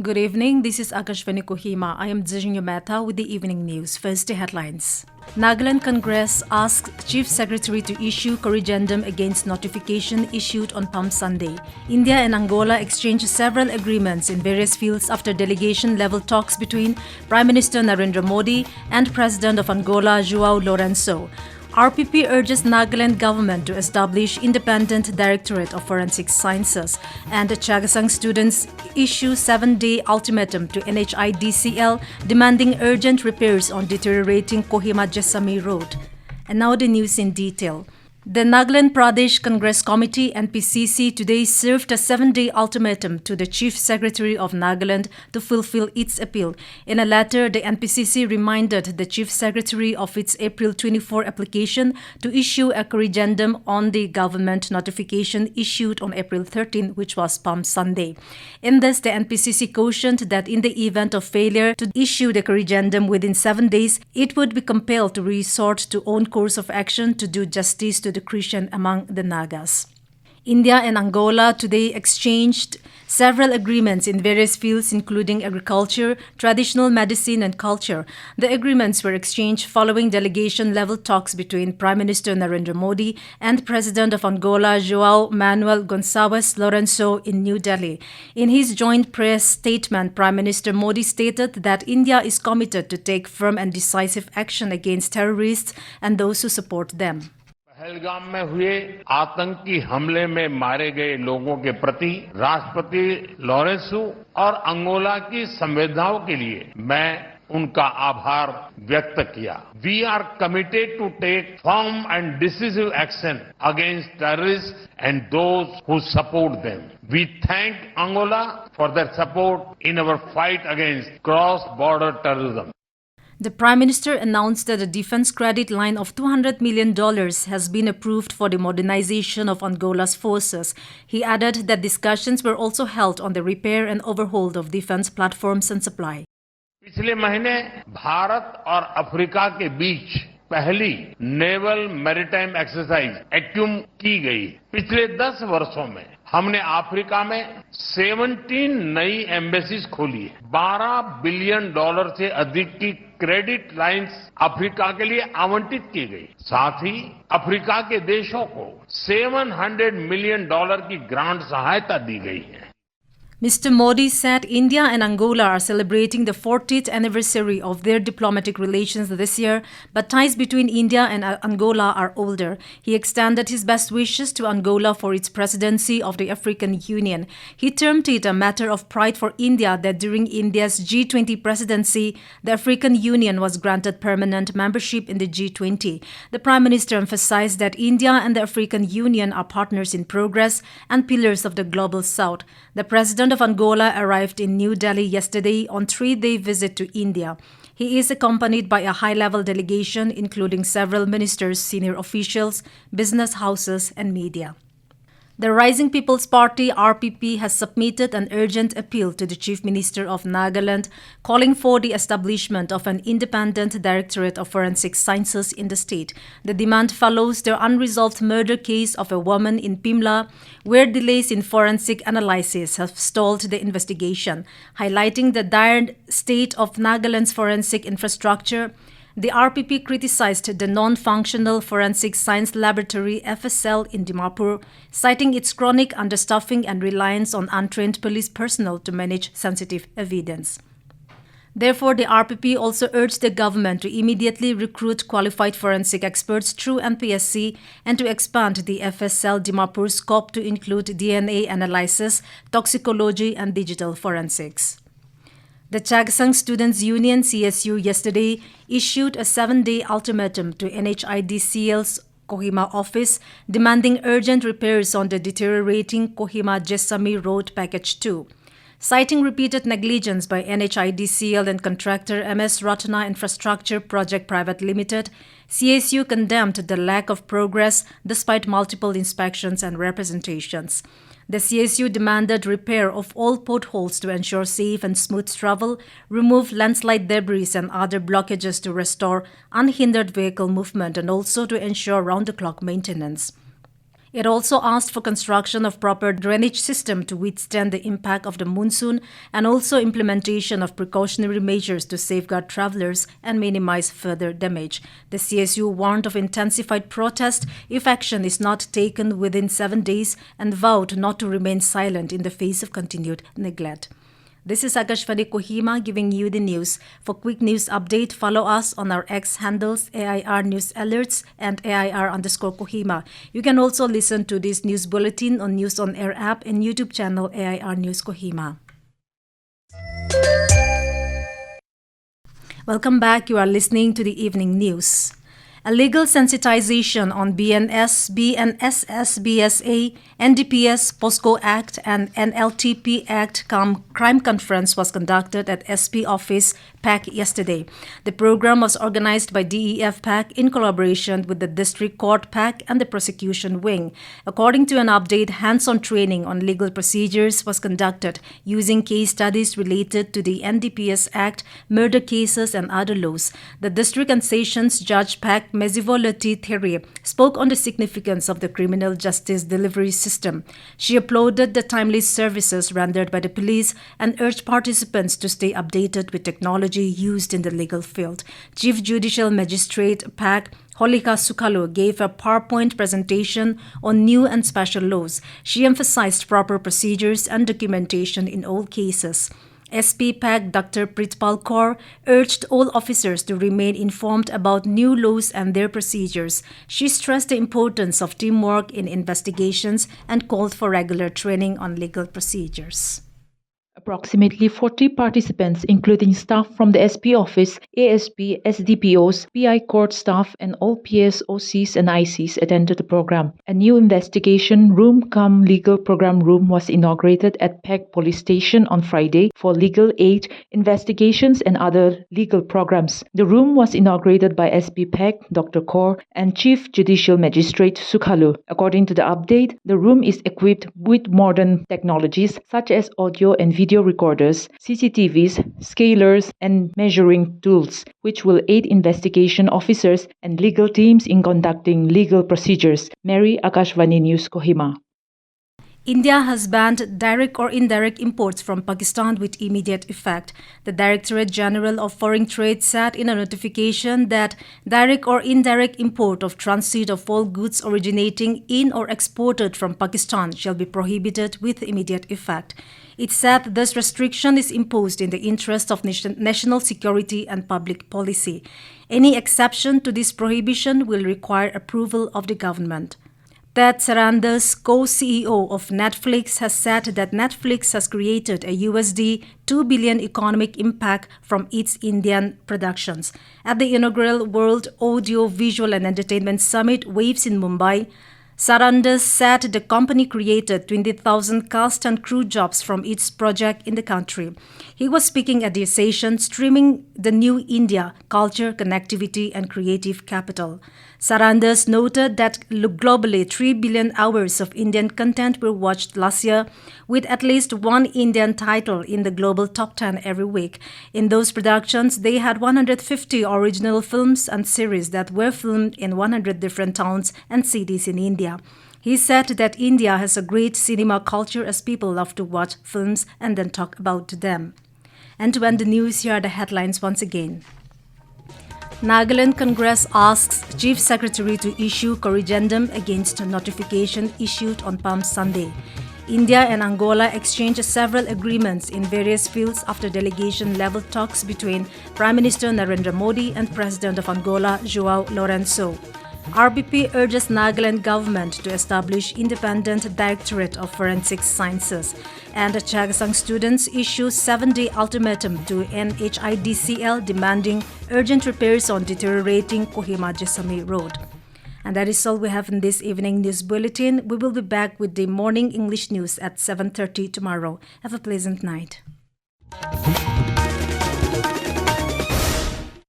Good evening, this is Akashvani Kohima. I am Jessami Road with the evening news. First, the headlines. Nagaland Congress asked Chief Secretary to issue corrigendum against notification issued on Palm Sunday. India and Angola exchanged several agreements in various fields after delegation-level talks between Prime Minister Narendra Modi and President of Angola, Joao Lourenco. RPP urges Nagaland government to establish independent Directorate of Forensic Sciences, and Chakhesang Students issue 7-day ultimatum to NHIDCL demanding urgent repairs on deteriorating Kohima Jessami Road. And now the news in detail. The Nagaland Pradesh Congress Committee NPCC today served a 7-day ultimatum to the Chief Secretary of Nagaland to fulfill its appeal. In a letter, the NPCC reminded the Chief Secretary of its April 24 application to issue a corrigendum on the government notification issued on April 13, which was Palm Sunday. In this, the NPCC cautioned that in the event of failure to issue the corrigendum within 7 days, it would be compelled to resort to own course of action to do justice to the Christian among the Nagas. India and Angola today exchanged several agreements in various fields including agriculture, traditional medicine and culture. The agreements were exchanged following delegation-level talks between Prime Minister Narendra Modi and President of Angola, Joao Manuel Gonçalves Lourenco in New Delhi. In his joint press statement, Prime Minister Modi stated that India is committed to take firm and decisive action against terrorists and those who support them. Pahalgam में हुए आतंकी हमले में मारे गए लोगों के प्रति राष्ट्रपति लॉरेंसो और अंगोला की संवेदनाओं के लिए मैं उनका आभार व्यक्त किया। We are committed to take firm and decisive action against terrorists and those who support them. We thank Angola for their support in our fight against cross-border terrorism. The Prime Minister announced that a defense credit line of $200 million has been approved for the modernization of Angola's forces. He added that discussions were also held on the repair and overhaul of defense platforms and supply. पिछले महीने भारत और Africa के बीच पहली naval maritime exercise एक्यूम की गई। पिछले 10 वर्षों में हमने अफ्रीका में 17 नई एम्बेसीज खोली है। $12 बिलियन से अधिक की क्रेडिट लाइंस अफ्रीका के लिए आवंटित की गई। साथ ही अफ्रीका के देशों को $700 मिलियन की ग्रांट सहायता दी गई है। Mr. Modi said India and Angola are celebrating the 40th anniversary of their diplomatic relations this year, but ties between India and Angola are older. He extended his best wishes to Angola for its presidency of the African Union. He termed it a matter of pride for India that during India's G20 presidency, the African Union was granted permanent membership in the G20. The Prime Minister emphasized that India and the African Union are partners in progress and pillars of the Global South. The President of Angola arrived in New Delhi yesterday on a 3-day visit to India. He is accompanied by a high-level delegation including several ministers, senior officials, business houses and media. The Rising People's Party RPP has submitted an urgent appeal to the Chief Minister of Nagaland calling for the establishment of an independent Directorate of Forensic Sciences in the state. The demand follows the unresolved murder case of a woman in Pimla, where delays in forensic analysis have stalled the investigation. Highlighting the dire state of Nagaland's forensic infrastructure, the RPP criticized the non-functional Forensic Science Laboratory FSL in Dimapur, citing its chronic understaffing and reliance on untrained police personnel to manage sensitive evidence. Therefore, the RPP also urged the government to immediately recruit qualified forensic experts through NPSC and to expand the FSL Dimapur scope to include DNA analysis, toxicology and digital forensics. The Chakhesang Students Union CSU yesterday issued a 7-day ultimatum to NHIDCL's Kohima office demanding urgent repairs on the deteriorating Kohima Jessami Road Package 2. Citing repeated negligence by NHIDCL and contractor MS Ratna Infrastructure Project Private Limited, CSU condemned the lack of progress despite multiple inspections and representations. The CSU demanded repair of all potholes to ensure safe and smooth travel, remove landslide debris and other blockages to restore unhindered vehicle movement and also to ensure round-the-clock maintenance. It also asked for construction of proper drainage system to withstand the impact of the monsoon and also implementation of precautionary measures to safeguard travelers and minimize further damage. The CSU warned of intensified protest if action is not taken within 7 days and vowed not to remain silent in the face of continued neglect. This is Akashvani Kohima giving you the news. For quick news update, follow us on our X handles AIR News Alerts and AIR_Kohima. You can also listen to this news bulletin on News on Air app and YouTube channel AIR News Kohima. Welcome back. You are listening to the evening news. A legal sensitization on BNS, BNSS, BSA, NDPS, POSCO Act, and NLTP Act crime conference was conducted at SP office PAC yesterday. The program was organized by DEF PAC in collaboration with the District Court PAC and the prosecution wing. According to an update, hands-on training on legal procedures was conducted using case studies related to the NDPS Act, murder cases, and other laws. The District and Sessions Judge PAC Mezivolati Thierry spoke on the significance of the criminal justice delivery system. She applauded the timely services rendered by the police and urged participants to stay updated with technology used in the legal field. Chief Judicial Magistrate PAC Holika Sukalo gave a PowerPoint presentation on new and special laws. She emphasized proper procedures and documentation in all cases. SP PAC Dr. Pritpal Kaur urged all officers to remain informed about new laws and their procedures. She stressed the importance of teamwork in investigations and called for regular training on legal procedures. Approximately 40 participants, including staff from the SP office, ASP, SDPOs, PI court staff, and all PSOCs and ICs attended the program. A new investigation room legal program room was inaugurated at PAC Police Station on Friday for legal aid, investigations, and other legal programs. The room was inaugurated by SP PAC, Dr. Kaur, and Chief Judicial Magistrate Sukhalu. According to the update, the room is equipped with modern technologies such as audio and video recorders, CCTVs, scalers, and measuring tools, which will aid investigation officers and legal teams in conducting legal procedures. Mary, Akashvani News, Kohima. India has banned direct or indirect imports from Pakistan with immediate effect. The Directorate General of Foreign Trade said in a notification that direct or indirect import of transit of all goods originating in or exported from Pakistan shall be prohibited with immediate effect. It said this restriction is imposed in the interest of national security and public policy. Any exception to this prohibition will require approval of the government. Ted Sarandos, co-CEO of Netflix, has said that Netflix has created a USD 2 billion economic impact from its Indian productions. At the inaugural World Audio, Visual and Entertainment Summit Waves in Mumbai, Sarandos said the company created 20,000 cast and crew jobs from its project in the country. He was speaking at the session Streaming the New India, Culture, Connectivity and Creative Capital. Sarandos noted that globally 3 billion hours of Indian content were watched last year, with at least one Indian title in the global top 10 every week. In those productions, they had 150 original films and series that were filmed in 100 different towns and cities in India. He said that India has a great cinema culture as people love to watch films and then talk about them. And to end the news, here are the headlines once again. Nagaland Congress asks Chief Secretary to issue corrigendum against notification issued on Palm Sunday. India and Angola exchanged several agreements in various fields after delegation-level talks between Prime Minister Narendra Modi and President of Angola, Joao Lourenco. RBP urges Nagaland government to establish independent Directorate of Forensic Sciences. And the Chakhesang Students issue 7-day ultimatum to NHIDCL demanding urgent repairs on deteriorating Kohima Jessami Road. And that is all we have in this evening news bulletin. We will be back with the morning English news at 7:30 tomorrow. Have a pleasant night.